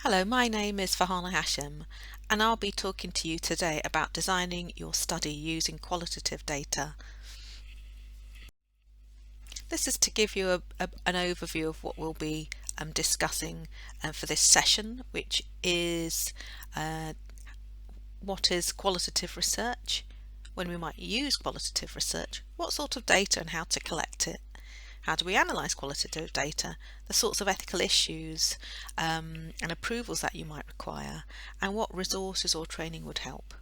Hello, my name is Ferhana Hashem, and I'll be talking to you today about designing your study using qualitative data. This is to give you an overview of what we'll be discussing for this session, which is what is qualitative research, when we might use qualitative research, what sort of data and how to collect it. How do we analyse qualitative data, the sorts of ethical issues and approvals that you might require, and what resources or training would help.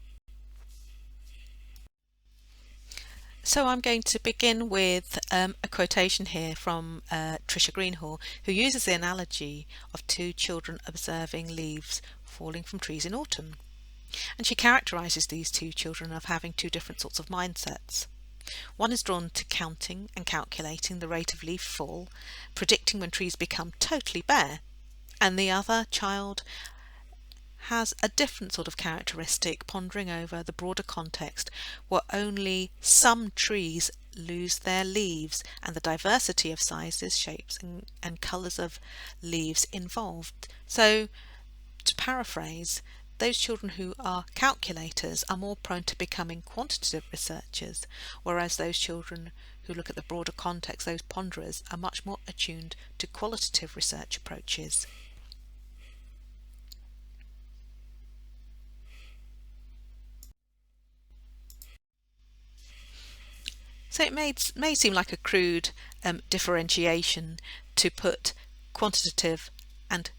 So I'm going to begin with a quotation here from Tricia Greenhall, who uses the analogy of two children observing leaves falling from trees in autumn. And she characterises these two children of having two different sorts of mindsets. One is drawn to counting and calculating the rate of leaf fall, predicting when trees become totally bare, and the other child has a different sort of characteristic, pondering over the broader context where only some trees lose their leaves and the diversity of sizes, shapes and colours of leaves involved. So, to paraphrase, those children who are calculators are more prone to becoming quantitative researchers, whereas those children who look at the broader context, those ponderers, are much more attuned to qualitative research approaches. So it may seem like a crude differentiation to put quantitative and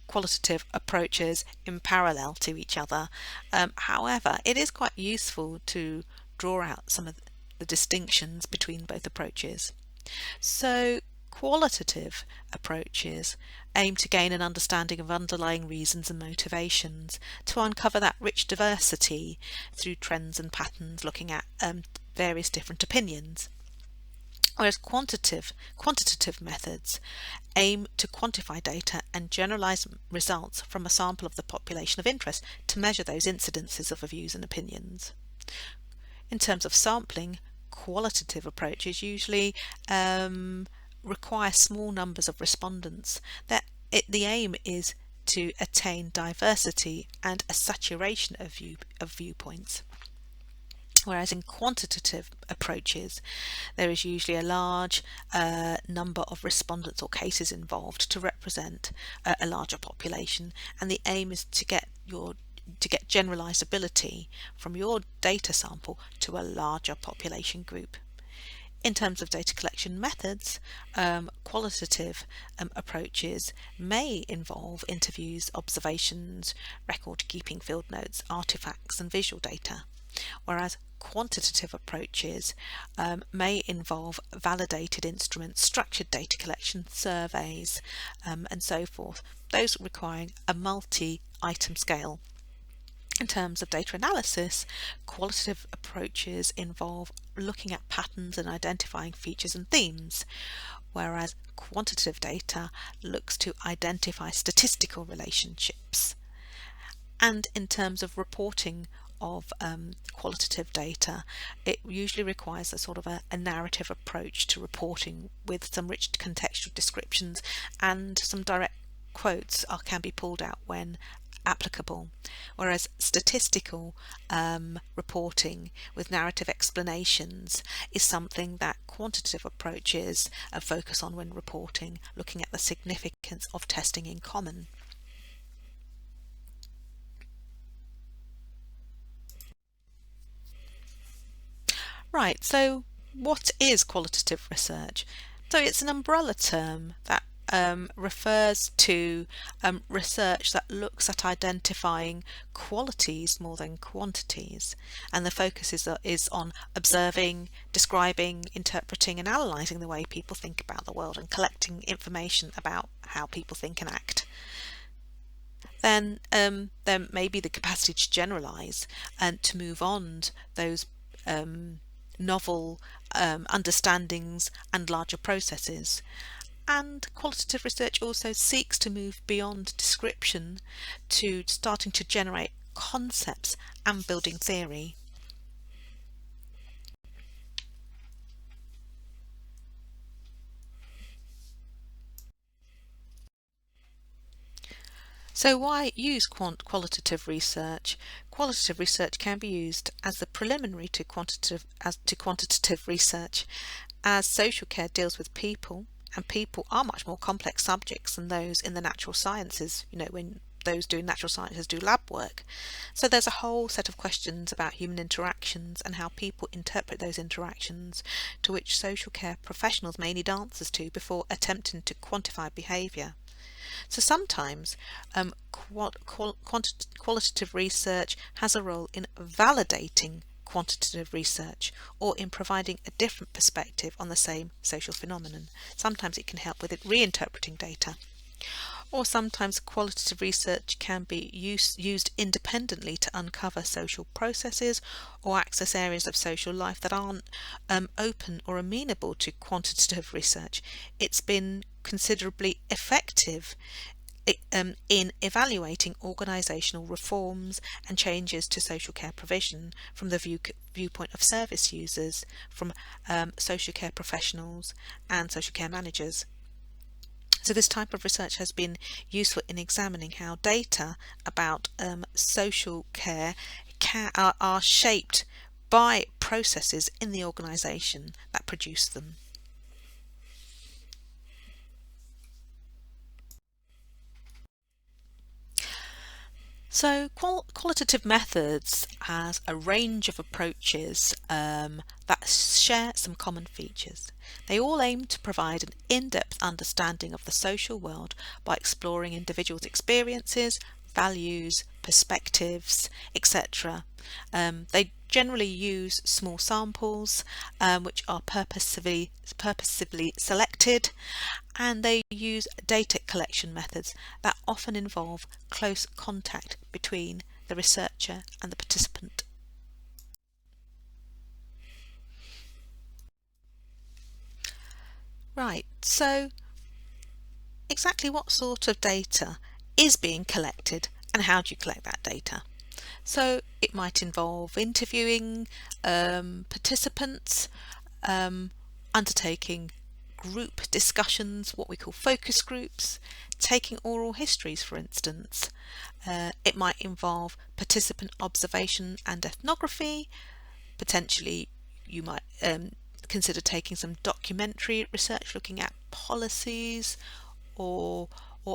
qualitative approaches in parallel to each other. However, it is quite useful to draw out some of the distinctions between both approaches. So qualitative approaches aim to gain an understanding of underlying reasons and motivations, to uncover that rich diversity through trends and patterns, looking at various different opinions. Whereas quantitative methods aim to quantify data and generalize results from a sample of the population of interest to measure those incidences of views and opinions. In terms of sampling, qualitative approaches usually require small numbers of respondents. The aim is to attain diversity and a saturation of viewpoints. Whereas in quantitative approaches, there is usually a large number of respondents or cases involved to represent a larger population, and the aim is to get generalizability from your data sample to a larger population group. In terms of data collection methods, qualitative approaches may involve interviews, observations, record-keeping field notes, artifacts and visual data, whereas quantitative approaches may involve validated instruments, structured data collection, surveys, and so forth, those requiring a multi-item scale. In terms of data analysis, qualitative approaches involve looking at patterns and identifying features and themes, whereas quantitative data looks to identify statistical relationships. And in terms of reporting of qualitative data, it usually requires a sort of a narrative approach to reporting with some rich contextual descriptions, and some direct quotes can be pulled out when applicable, whereas statistical reporting with narrative explanations is something that quantitative approaches focus on when reporting, looking at the significance of testing in common. Right, so what is qualitative research? So it's an umbrella term that refers to research that looks at identifying qualities more than quantities, and the focus is on observing, describing, interpreting and analysing the way people think about the world and collecting information about how people think and act. Then there may be the capacity to generalise and to move on those novel understandings and larger processes. And qualitative research also seeks to move beyond description to starting to generate concepts and building theory. So why use qualitative research? Qualitative research can be used as the preliminary to quantitative research, as social care deals with people, and people are much more complex subjects than those in the natural sciences, when those doing natural sciences do lab work. So there's a whole set of questions about human interactions and how people interpret those interactions, to which social care professionals may need answers to before attempting to quantify behaviour. So sometimes qualitative research has a role in validating quantitative research, or in providing a different perspective on the same social phenomenon. Sometimes it can help with reinterpreting data. Or sometimes qualitative research can be used independently to uncover social processes or access areas of social life that aren't open or amenable to quantitative research. It's been considerably effective in evaluating organisational reforms and changes to social care provision from the viewpoint of service users, from social care professionals and social care managers. So this type of research has been useful in examining how data about social care are shaped by processes in the organisation that produce them. So qualitative methods has a range of approaches that share some common features. They all aim to provide an in-depth understanding of the social world by exploring individuals' experiences, values, perspectives, etc. They generally use small samples which are purposefully selected, and they use data collection methods that often involve close contact between the researcher and the participant. Right, so exactly what sort of data is being collected and how do you collect that data? So it might involve interviewing participants, undertaking group discussions, what we call focus groups, taking oral histories, for instance. It might involve participant observation and ethnography. Potentially you might consider taking some documentary research looking at policies or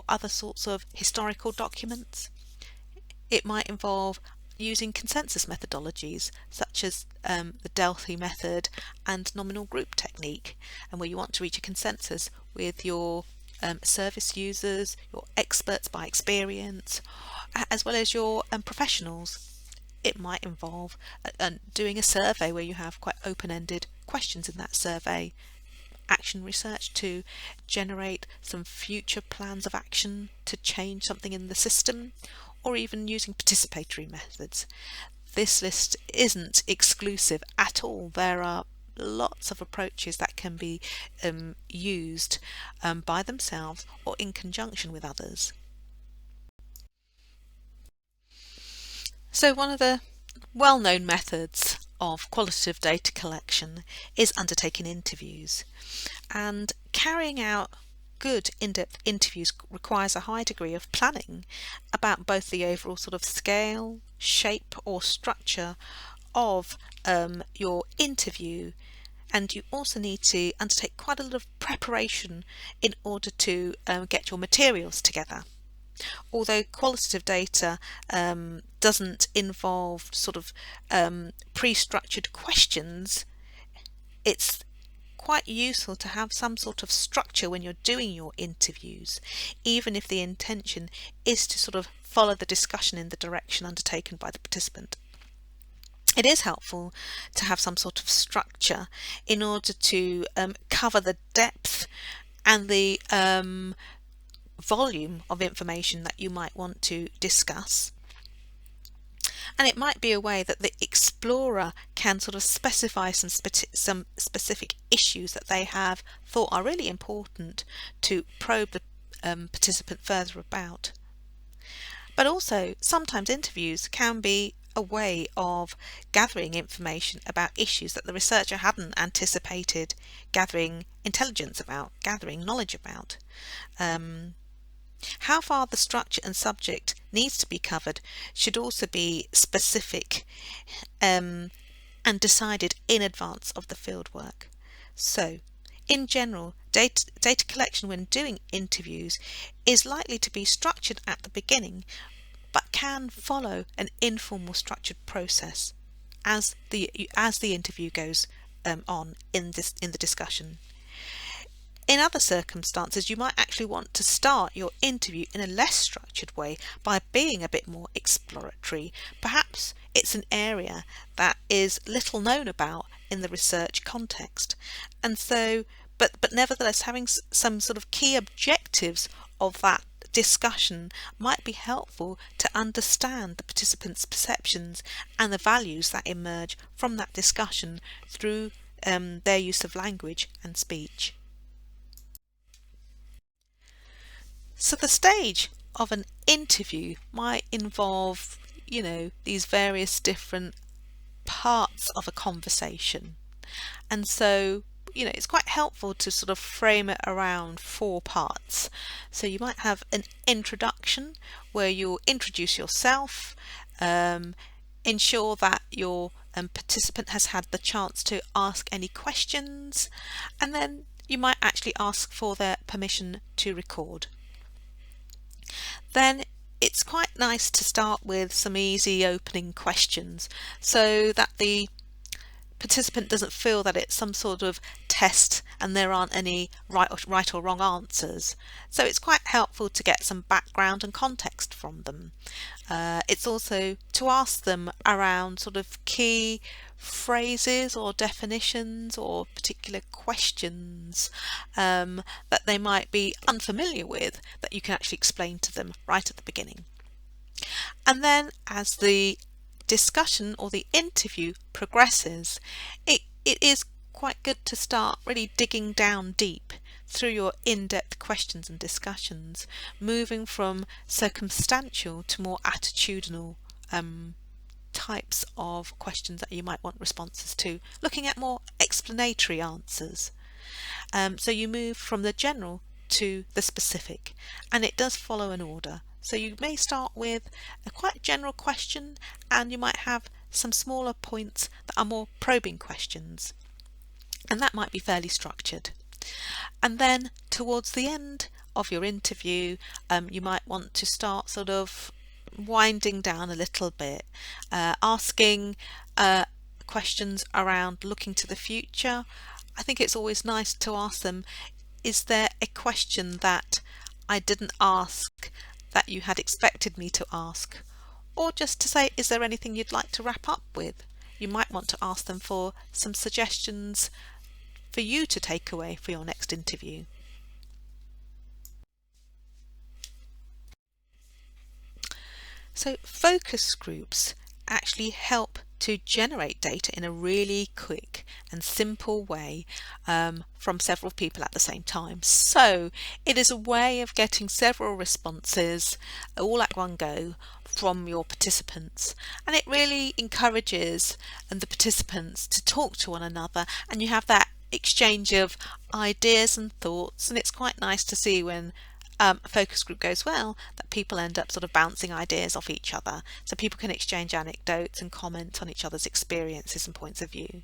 other sorts of historical documents. It might involve using consensus methodologies such as the Delphi method and nominal group technique, and where you want to reach a consensus with your service users, your experts by experience, as well as your professionals. It might involve doing a survey where you have quite open-ended questions in that survey, action research to generate some future plans of action to change something in the system, or even using participatory methods. This list isn't exclusive at all. There are lots of approaches that can be used by themselves or in conjunction with others. So one of the well-known methods of qualitative data collection is undertaking interviews, and carrying out good in-depth interviews requires a high degree of planning about both the overall sort of scale, shape or structure of your interview, and you also need to undertake quite a lot of preparation in order to get your materials together. Although qualitative data doesn't involve sort of pre-structured questions, it's quite useful to have some sort of structure when you're doing your interviews, even if the intention is to sort of follow the discussion in the direction undertaken by the participant. It is helpful to have some sort of structure in order to cover the depth and the volume of information that you might want to discuss. And it might be a way that the explorer can sort of specify some specific issues that they have thought are really important to probe the participant further about. But also sometimes interviews can be a way of gathering information about issues that the researcher hadn't anticipated gathering intelligence about, gathering knowledge about. How far the structure and subject needs to be covered should also be specific and decided in advance of the fieldwork. So, in general, data collection when doing interviews is likely to be structured at the beginning, but can follow an informal structured process as the interview goes on in the discussion. In other circumstances, you might actually want to start your interview in a less structured way by being a bit more exploratory. Perhaps it's an area that is little known about in the research context, and so but nevertheless having some sort of key objectives of that discussion might be helpful to understand the participants' perceptions and the values that emerge from that discussion through their use of language and speech. So the stage of an interview might involve, these various different parts of a conversation. And so, it's quite helpful to sort of frame it around 4 parts. So you might have an introduction where you'll introduce yourself, ensure that your participant has had the chance to ask any questions, and then you might actually ask for their permission to record. Then it's quite nice to start with some easy opening questions so that the participant doesn't feel that it's some sort of test and there aren't any right or wrong answers. So it's quite helpful to get some background and context from them. It's also to ask them around sort of key phrases or definitions or particular questions that they might be unfamiliar with that you can actually explain to them right at the beginning. And then as the discussion or the interview progresses, it is quite good to start really digging down deep through your in-depth questions and discussions, moving from circumstantial to more attitudinal types of questions that you might want responses to, looking at more explanatory answers. So you move from the general to the specific, and it does follow an order. So you may start with a quite general question, and you might have some smaller points that are more probing questions, and that might be fairly structured. And then towards the end of your interview, you might want to start sort of winding down a little bit, asking questions around looking to the future. I think it's always nice to ask them, is there a question that I didn't ask that you had expected me to ask? Or just to say, is there anything you'd like to wrap up with? You might want to ask them for some suggestions for you to take away for your next interview. So focus groups actually help to generate data in a really quick and simple way from several people at the same time. So it is a way of getting several responses all at one go from your participants, and it really encourages the participants to talk to one another, and you have that exchange of ideas and thoughts, and it's quite nice to see when a focus group goes well that people end up sort of bouncing ideas off each other, so people can exchange anecdotes and comment on each other's experiences and points of view.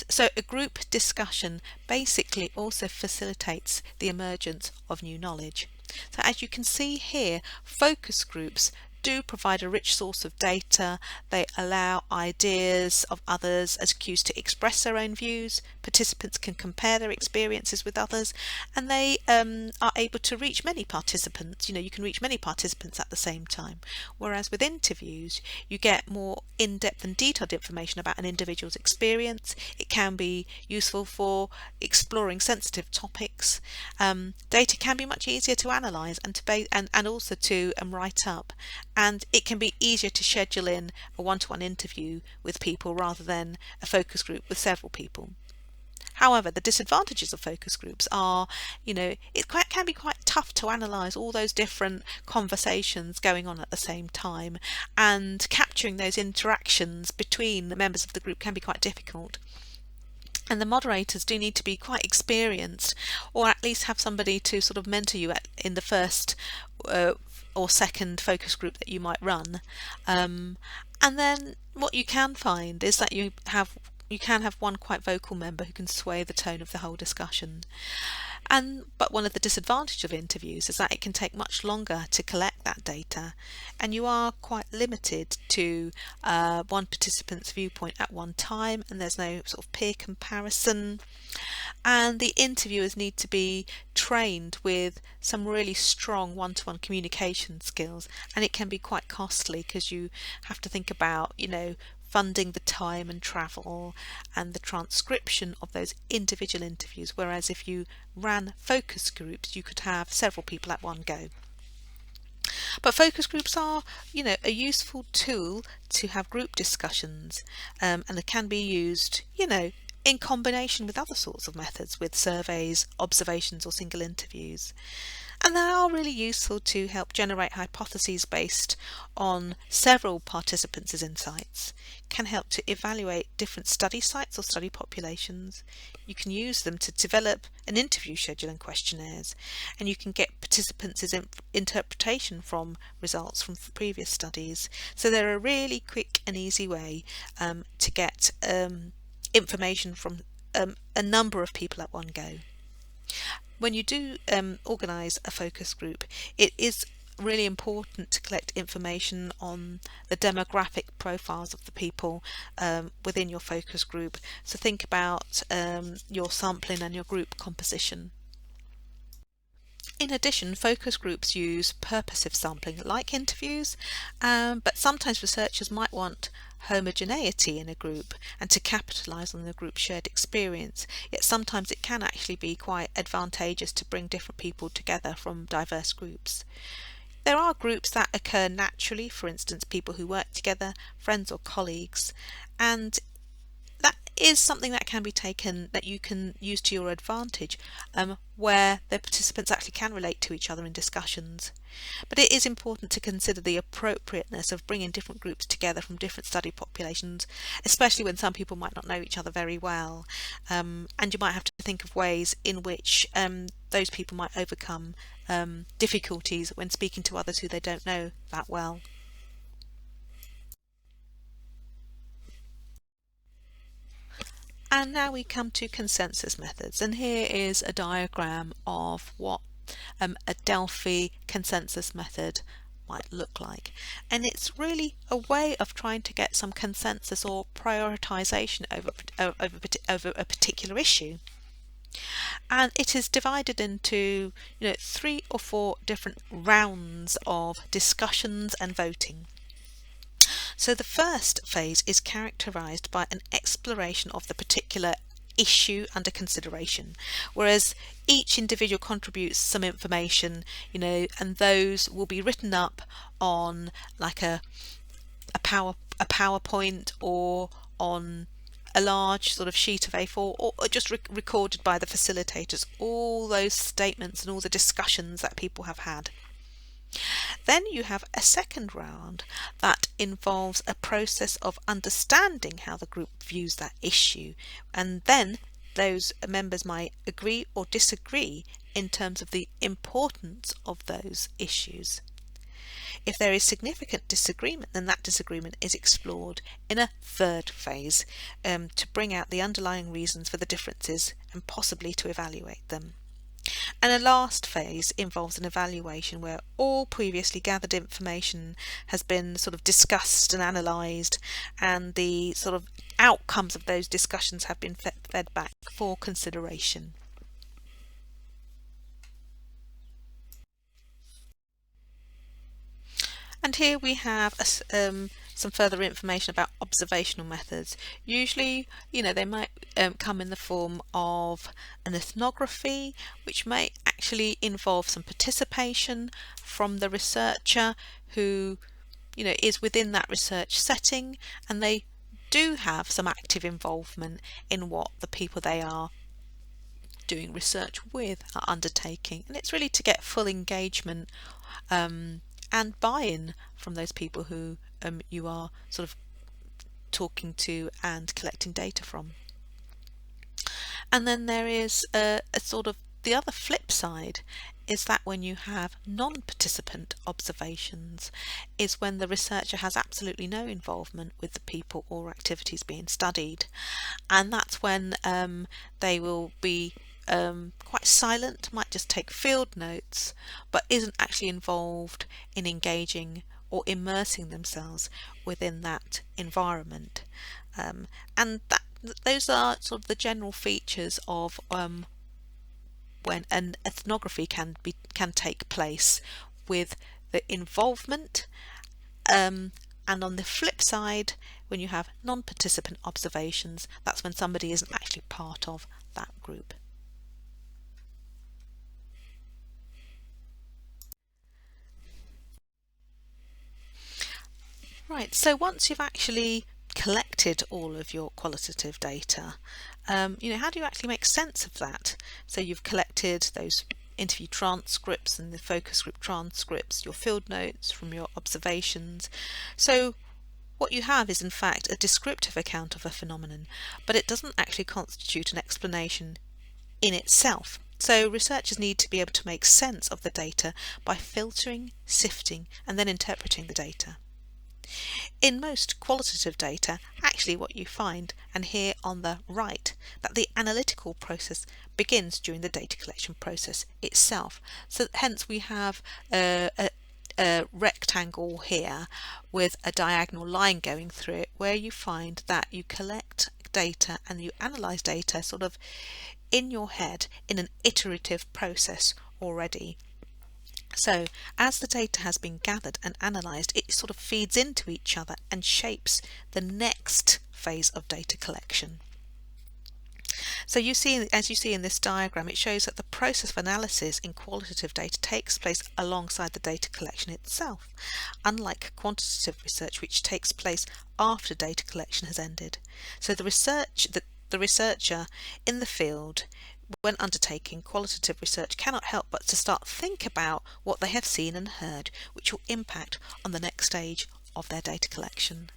So a group discussion basically also facilitates the emergence of new knowledge. So as you can see here, focus groups do provide a rich source of data. They allow ideas of others as cues to express their own views. Participants can compare their experiences with others, and they are able to reach many participants. You can reach many participants at the same time. Whereas with interviews, you get more in-depth and detailed information about an individual's experience. It can be useful for exploring sensitive topics. Data can be much easier to analyse and also to write up. And it can be easier to schedule in a one-to-one interview with people rather than a focus group with several people. However, the disadvantages of focus groups are, it can be quite tough to analyse all those different conversations going on at the same time, and capturing those interactions between the members of the group can be quite difficult. And the moderators do need to be quite experienced, or at least have somebody to sort of mentor you in the first or second focus group that you might run. And then what you can find is that you can have one quite vocal member who can sway the tone of the whole discussion. But one of the disadvantages of interviews is that it can take much longer to collect that data, and you are quite limited to one participant's viewpoint at one time, and there's no sort of peer comparison. And the interviewers need to be trained with some really strong one-to-one communication skills, and it can be quite costly because you have to think about, funding the time and travel and the transcription of those individual interviews, whereas if you ran focus groups you could have several people at one go. But focus groups are, a useful tool to have group discussions, and they can be used, in combination with other sorts of methods, with surveys, observations or single interviews. And they are really useful to help generate hypotheses based on several participants' insights, can help to evaluate different study sites or study populations. You can use them to develop an interview schedule and questionnaires, and you can get participants' interpretation from results from previous studies. So they're a really quick and easy way to get information from a number of people at one go. When you do organise a focus group, it is really important to collect information on the demographic profiles of the people within your focus group. So think about your sampling and your group composition. In addition, focus groups use purposive sampling like interviews, but sometimes researchers might want homogeneity in a group and to capitalise on the group's shared experience, yet sometimes it can actually be quite advantageous to bring different people together from diverse groups. There are groups that occur naturally, for instance people who work together, friends or colleagues, and that is something that can be taken, that you can use to your advantage, where the participants actually can relate to each other in discussions. But it is important to consider the appropriateness of bringing different groups together from different study populations, especially when some people might not know each other very well, and you might have to think of ways in which those people might overcome difficulties when speaking to others who they don't know that well. And now we come to consensus methods, and here is a diagram of what a Delphi consensus method might look like. And it's really a way of trying to get some consensus or prioritization over a particular issue. And it is divided into 3 or 4 different rounds of discussions and voting. So the first phase is characterized by an exploration of the particular issue under consideration, whereas each individual contributes some information, and those will be written up on like a PowerPoint or on a large sort of sheet of A4, or just recorded by the facilitators, all those statements and all the discussions that people have had. Then you have a second round that involves a process of understanding how the group views that issue, and then those members might agree or disagree in terms of the importance of those issues. If there is significant disagreement, then that disagreement is explored in a third phase to bring out the underlying reasons for the differences and possibly to evaluate them. And a last phase involves an evaluation where all previously gathered information has been sort of discussed and analysed, and the sort of outcomes of those discussions have been fed back for consideration. And here we have some further information about observational methods. Usually, they might come in the form of an ethnography, which may actually involve some participation from the researcher who, is within that research setting, and they do have some active involvement in what the people they are doing research with are undertaking. And it's really to get full engagement and buy-in from those people who you are sort of talking to and collecting data from. And then there is a sort of the other flip side, is that when you have non-participant observations is when the researcher has absolutely no involvement with the people or activities being studied, and that's when they will be quite silent, might just take field notes, but isn't actually involved in engaging or immersing themselves within that environment. And those are sort of the general features of when an ethnography can take place, with the involvement, and on the flip side, when you have non-participant observations, that's when somebody isn't actually part of that group. Right, so once you've actually collected all of your qualitative data, how do you actually make sense of that? So you've collected those interview transcripts and the focus group transcripts, your field notes from your observations. So what you have is in fact a descriptive account of a phenomenon, but it doesn't actually constitute an explanation in itself. So researchers need to be able to make sense of the data by filtering, sifting, and then interpreting the data. In most qualitative data, actually what you find, and here on the right, that the analytical process begins during the data collection process itself. So hence we have a rectangle here with a diagonal line going through it, where you find that you collect data and you analyze data sort of in your head in an iterative process already. So as the data has been gathered and analysed, it sort of feeds into each other and shapes the next phase of data collection. So as you see in this diagram, it shows that the process of analysis in qualitative data takes place alongside the data collection itself, unlike quantitative research, which takes place after data collection has ended. So the researcher in the field, when undertaking qualitative research, cannot help but to start think about what they have seen and heard, which will impact on the next stage of their data collection.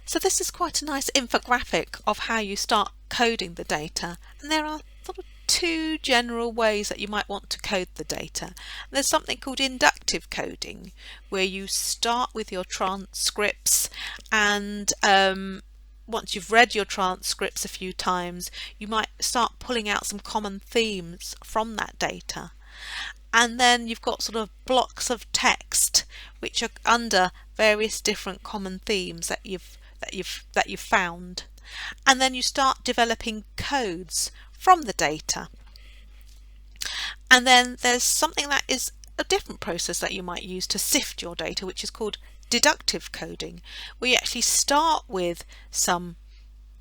So this is quite a nice infographic of how you start coding the data, and there are sort of two general ways that you might want to code the data. There's something called inductive coding, where you start with your transcripts, and once you've read your transcripts a few times, you might start pulling out some common themes from that data. And then you've got sort of blocks of text which are under various different common themes that you've found. And then you start developing codes from the data. And then there's something that is a different process that you might use to sift your data, which is called deductive coding, where you actually start with some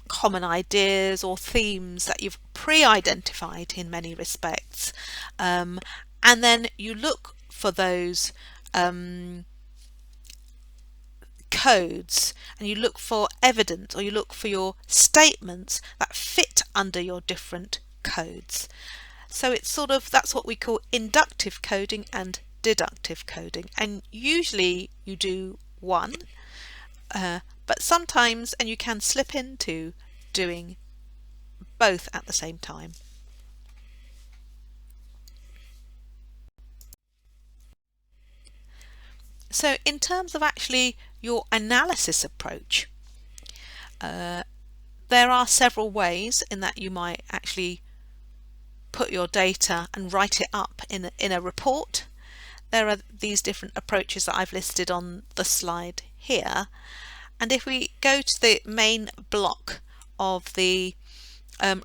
common ideas or themes that you've pre-identified in many respects, and then you look for those codes, and you look for evidence, or you look for your statements that fit under your different codes. So it's sort of, that's what we call inductive coding and deductive coding, and usually you do one, but sometimes, and you can slip into doing both at the same time. So in terms of actually your analysis approach, there are several ways in that you might actually put your data and write it up in a report. There are these different approaches that I've listed on the slide here, and if we go to the main block of the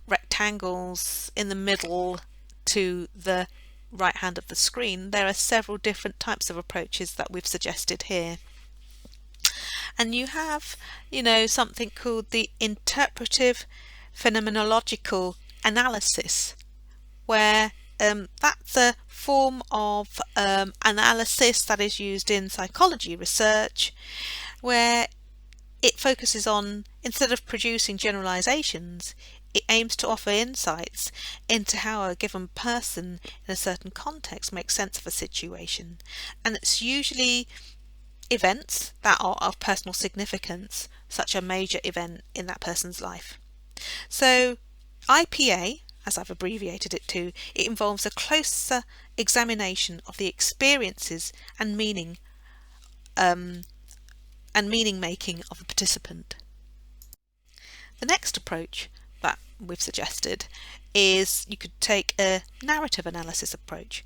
rectangles in the middle to the right hand of the screen, there are several different types of approaches that we've suggested here. And you have, something called the interpretive phenomenological analysis, where that's a form of analysis that is used in psychology research, where it focuses on, instead of producing generalizations, it aims to offer insights into how a given person in a certain context makes sense of a situation. And it's usually events that are of personal significance, such a major event in that person's life. So IPA, as I've abbreviated it to, it involves a closer examination of the experiences and meaning making of the participant. The next approach that we've suggested is you could take a narrative analysis approach,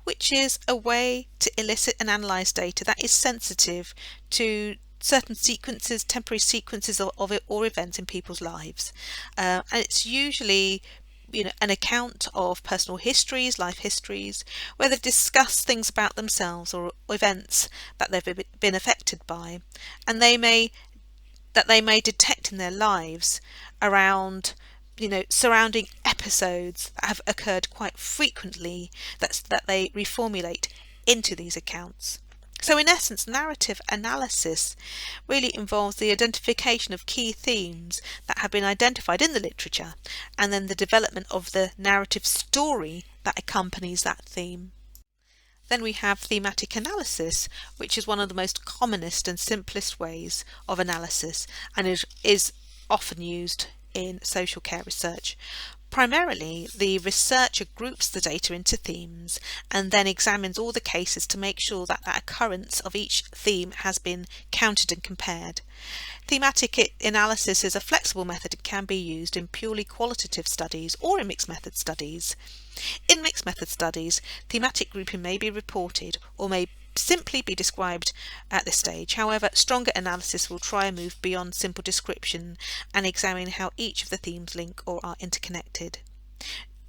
which is a way to elicit and analyze data that is sensitive to certain sequences, temporary sequences of it or events in people's lives. And it's usually an account of personal histories, life histories, where they've discussed things about themselves or events that they've been affected by, and they may detect in their lives around surrounding episodes that have occurred quite frequently that they reformulate into these accounts. So in essence, narrative analysis really involves the identification of key themes that have been identified in the literature, and then the development of the narrative story that accompanies that theme. Then we have thematic analysis, which is one of the most commonest and simplest ways of analysis, and is often used in social care research. Primarily, the researcher groups the data into themes and then examines all the cases to make sure that the occurrence of each theme has been counted and compared. Thematic analysis is a flexible method and can be used in purely qualitative studies or in mixed method studies. In mixed method studies, thematic grouping may be reported or may simply be described at this stage. However, stronger analysis will try and move beyond simple description and examine how each of the themes link or are interconnected.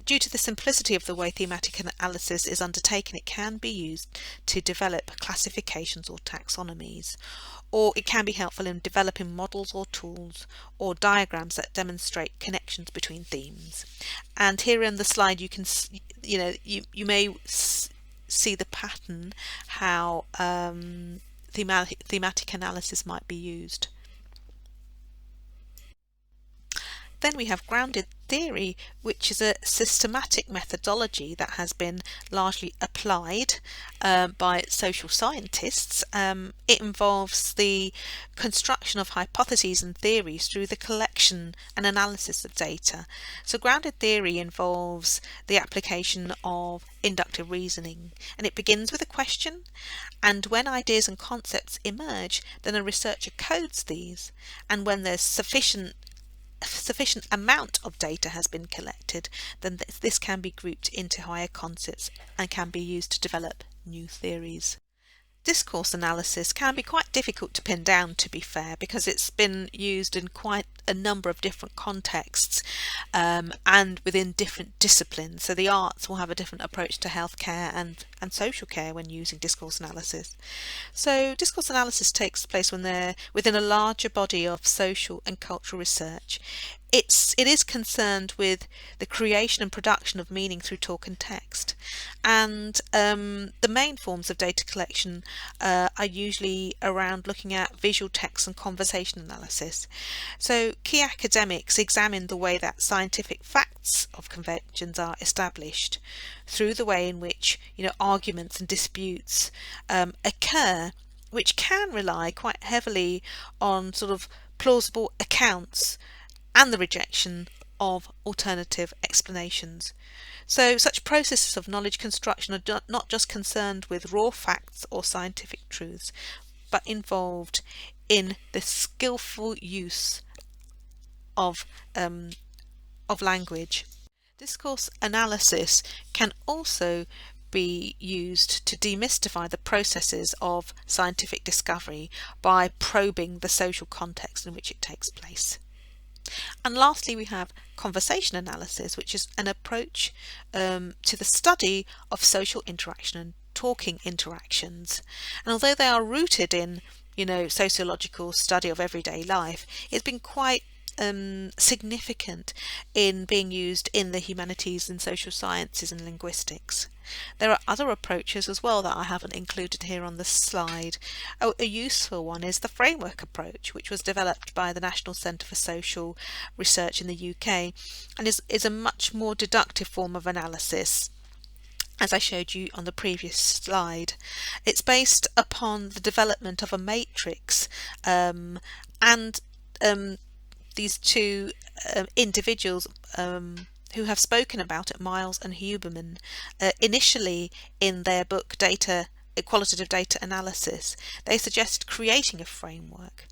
Due to the simplicity of the way thematic analysis is undertaken, it can be used to develop classifications or taxonomies, or it can be helpful in developing models or tools or diagrams that demonstrate connections between themes. And here on the slide you can you may see the pattern how thematic analysis might be used. Then we have grounded theory, which is a systematic methodology that has been largely applied by social scientists. It involves the construction of hypotheses and theories through the collection and analysis of data. So grounded theory involves the application of inductive reasoning, and it begins with a question, and when ideas and concepts emerge, then a researcher codes these, and when there's sufficient amount of data has been collected, then this can be grouped into higher concepts and can be used to develop new theories. Discourse analysis can be quite difficult to pin down, to be fair, because it's been used in quite a number of different contexts and within different disciplines. So the arts will have a different approach to healthcare and social care when using discourse analysis. So discourse analysis takes place when they're within a larger body of social and cultural research. It is concerned with the creation and production of meaning through talk and text, and the main forms of data collection are usually around looking at visual text and conversation analysis. So key academics examine the way that scientific facts of conventions are established through the way in which arguments and disputes occur, which can rely quite heavily on sort of plausible accounts and the rejection of alternative explanations. So such processes of knowledge construction are not just concerned with raw facts or scientific truths, but involved in the skillful use of language. Discourse analysis can also be used to demystify the processes of scientific discovery by probing the social context in which it takes place. And lastly, we have conversation analysis, which is an approach to the study of social interaction and talking interactions. And although they are rooted in, sociological study of everyday life, it's been quite significant in being used in the humanities and social sciences and linguistics. There are other approaches as well that I haven't included here on the slide. A useful one is the framework approach, which was developed by the National Centre for Social Research in the UK and is a much more deductive form of analysis, as I showed you on the previous slide. It's based upon the development of a matrix and these two individuals who have spoken about it, Miles and Huberman, initially in their book Qualitative Data Analysis, they suggested creating a framework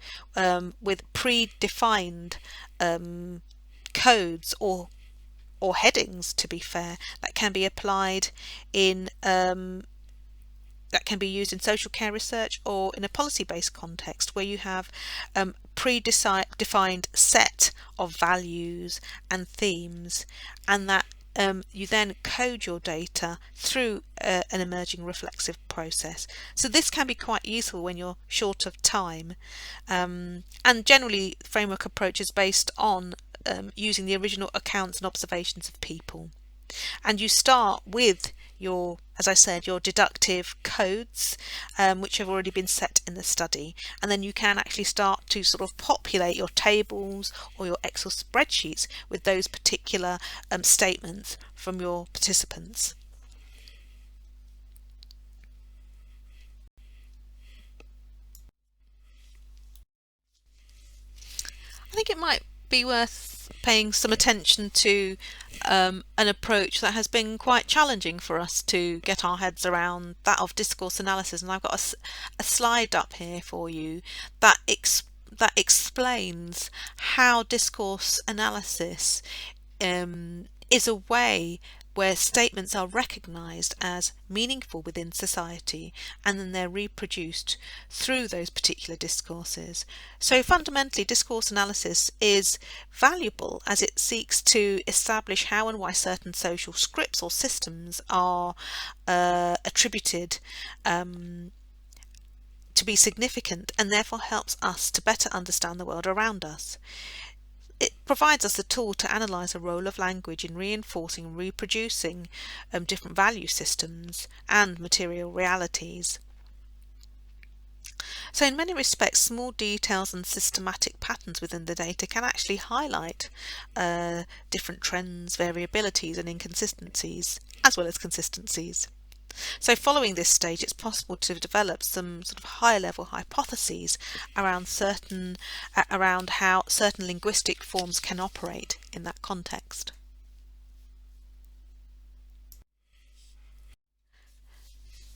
with predefined codes or headings, to be fair, that can be applied in that can be used in social care research or in a policy-based context where you have predefined set of values and themes, and that you then code your data through an emerging reflexive process. So this can be quite useful when you're short of time, and generally the framework approach is based on using the original accounts and observations of people. And you start with your, as I said, your deductive codes, which have already been set in the study, and then you can actually start to sort of populate your tables or your Excel spreadsheets with those particular statements from your participants. I think it might be worth paying some attention to an approach that has been quite challenging for us to get our heads around, that of discourse analysis. And I've got a slide up here for you that explains how discourse analysis is a way where statements are recognized as meaningful within society, and then they're reproduced through those particular discourses. So fundamentally, discourse analysis is valuable as it seeks to establish how and why certain social scripts or systems are attributed to be significant, and therefore helps us to better understand the world around us. It provides us a tool to analyse the role of language in reinforcing and reproducing different value systems and material realities. So in many respects, small details and systematic patterns within the data can actually highlight different trends, variabilities and inconsistencies, as well as consistencies. So following this stage, it's possible to develop some sort of higher level hypotheses around how certain linguistic forms can operate in that context.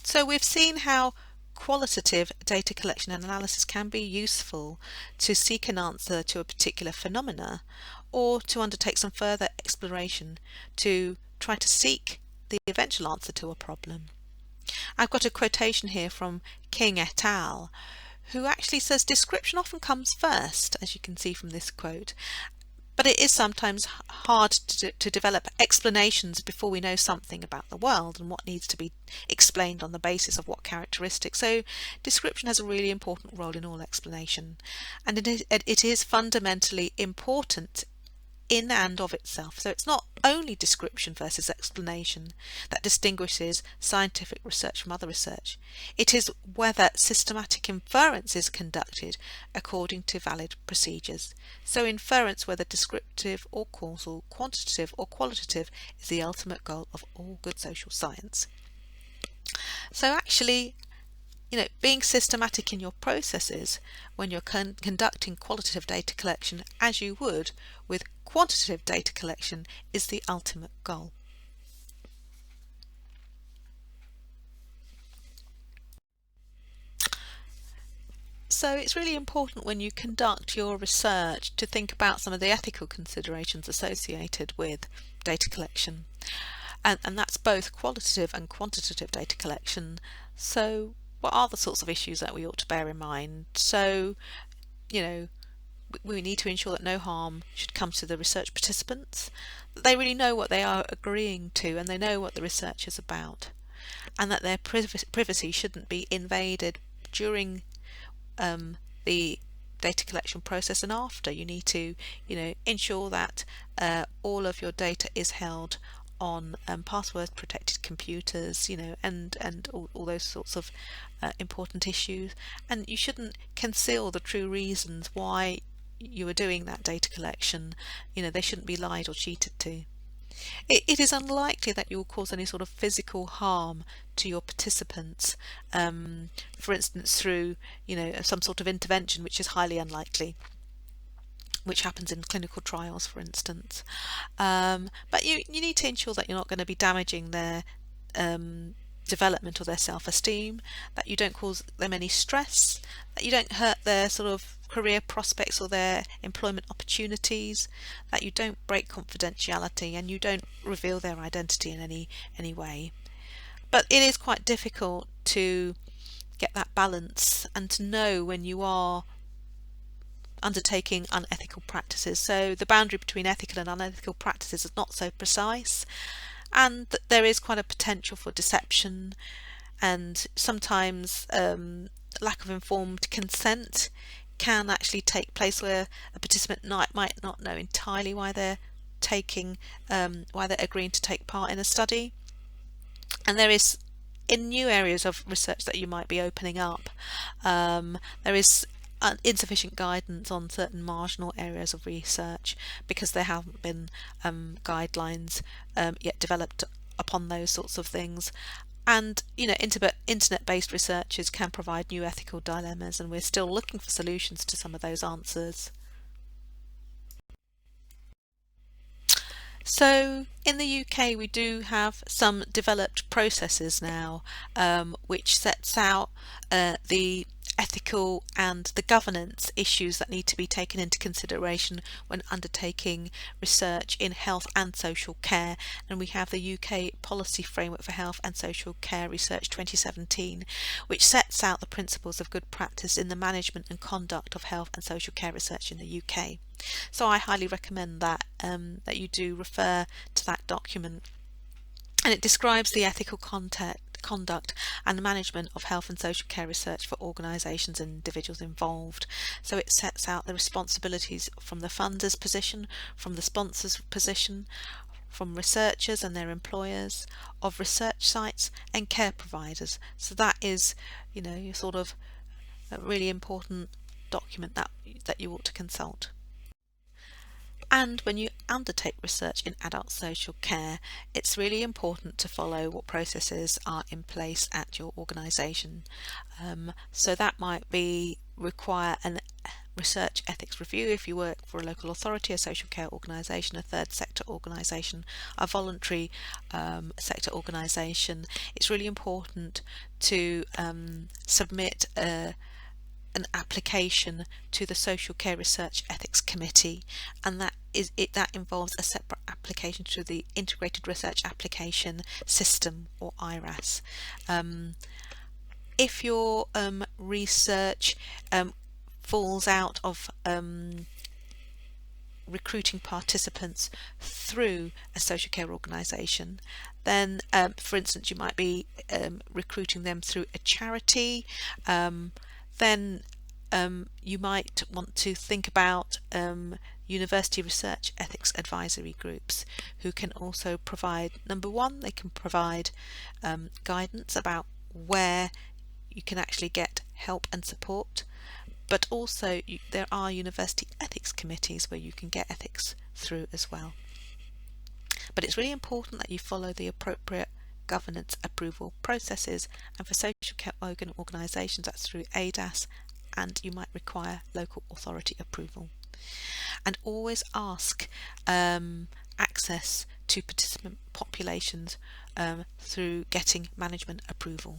So we've seen how qualitative data collection and analysis can be useful to seek an answer to a particular phenomena, or to undertake some further exploration to try to seek the eventual answer to a problem. I've got a quotation here from King et al., who actually says description often comes first, as you can see from this quote, but it is sometimes hard to develop explanations before we know something about the world and what needs to be explained on the basis of what characteristics. So description has a really important role in all explanation, and it is fundamentally important in and of itself. So it's not only description versus explanation that distinguishes scientific research from other research. It is whether systematic inference is conducted according to valid procedures. So inference, whether descriptive or causal, quantitative or qualitative, is the ultimate goal of all good social science. So actually, being systematic in your processes when you're conducting qualitative data collection, as you would with quantitative data collection, is the ultimate goal. So it's really important when you conduct your research to think about some of the ethical considerations associated with data collection. And that's both qualitative and quantitative data collection. So what are the sorts of issues that we ought to bear in mind? So, we need to ensure that no harm should come to the research participants, that they really know what they are agreeing to and they know what the research is about, and that their privacy shouldn't be invaded during the data collection process and after. You need to, ensure that all of your data is held on password protected computers, and all those sorts of important issues. And you shouldn't conceal the true reasons why you are doing that data collection. They shouldn't be lied or cheated to. It is unlikely that you will cause any sort of physical harm to your participants, for instance through some sort of intervention, which is highly unlikely. which happens in clinical trials, for instance. But you need to ensure that you're not going to be damaging their development or their self-esteem, that you don't cause them any stress, that you don't hurt their sort of career prospects or their employment opportunities, that you don't break confidentiality, and you don't reveal their identity in any way. But it is quite difficult to get that balance and to know when you are undertaking unethical practices. So the boundary between ethical and unethical practices is not so precise, and there is quite a potential for deception, and sometimes lack of informed consent can actually take place, where a participant might not know entirely why they're agreeing to take part in a study. And there is, in new areas of research that you might be opening up, there is insufficient guidance on certain marginal areas of research, because there haven't been guidelines yet developed upon those sorts of things. And internet-based researchers can provide new ethical dilemmas, and we're still looking for solutions to some of those answers. So in the UK we do have some developed processes now, which sets out the ethical and the governance issues that need to be taken into consideration when undertaking research in health and social care. And we have the UK Policy Framework for Health and Social Care Research 2017, which sets out the principles of good practice in the management and conduct of health and social care research in the UK. So I highly recommend that that you do refer to that document, and it describes the ethical conduct and management of health and social care research for organisations and individuals involved. So it sets out the responsibilities from the funder's position, from the sponsor's position, from researchers and their employers, of research sites and care providers. So that is, sort of a really important document that you ought to consult. And when you undertake research in adult social care, it's really important to follow what processes are in place at your organisation. So that might require a research ethics review if you work for a local authority, a social care organisation, a third sector organisation, a voluntary sector organisation. It's really important to submit an application to the Social Care Research Ethics Committee, and that involves a separate application to the Integrated Research Application System, or IRAS. If your research falls out of recruiting participants through a social care organisation, then for instance you might be recruiting them through a charity, then you might want to think about university research ethics advisory groups, who can also provide, number one, they can provide guidance about where you can actually get help and support, but also there are university ethics committees where you can get ethics through as well. But it's really important that you follow the appropriate governance approval processes, and for social care organisations that's through ADAS, and you might require local authority approval. And always ask access to participant populations through getting management approval.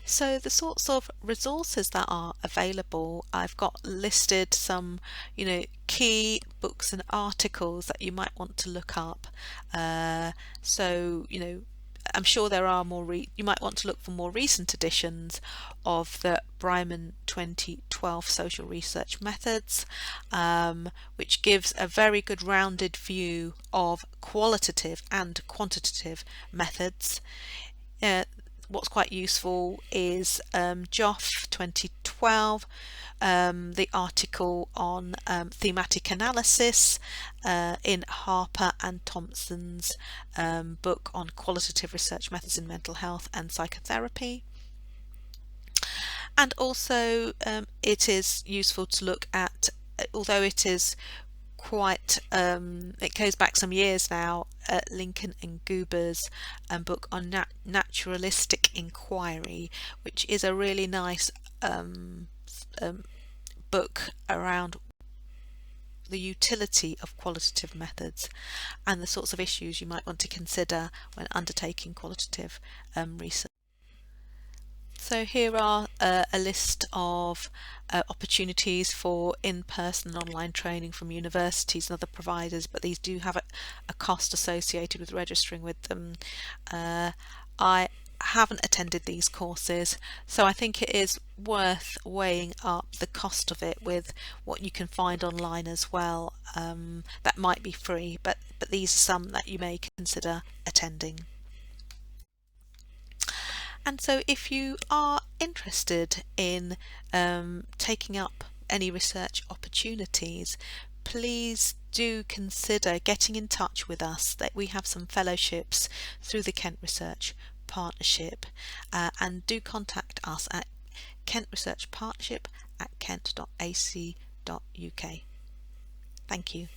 So the sorts of resources that are available, I've got listed some, key books and articles that you might want to look up. So, I'm sure there are you might want to look for more recent editions of the Bryman 2012 Social Research Methods, which gives a very good rounded view of qualitative and quantitative methods. What's quite useful is JOF 2012, the article on thematic analysis in Harper and Thompson's book on qualitative research methods in mental health and psychotherapy. And also it is useful to look at, although it is quite, it goes back some years now, Lincoln and Guber's book on naturalistic inquiry, which is a really nice book around the utility of qualitative methods and the sorts of issues you might want to consider when undertaking qualitative research. So here are a list of opportunities for in-person and online training from universities and other providers, but these do have a cost associated with registering with them. I haven't attended these courses, so I think it is worth weighing up the cost of it with what you can find online as well. That might be free, but these are some that you may consider attending. And so if you are interested in taking up any research opportunities, please do consider getting in touch with us. That we have some fellowships through the Kent Research Partnership, and do contact us at kentresearchpartnership@kent.ac.uk. Thank you.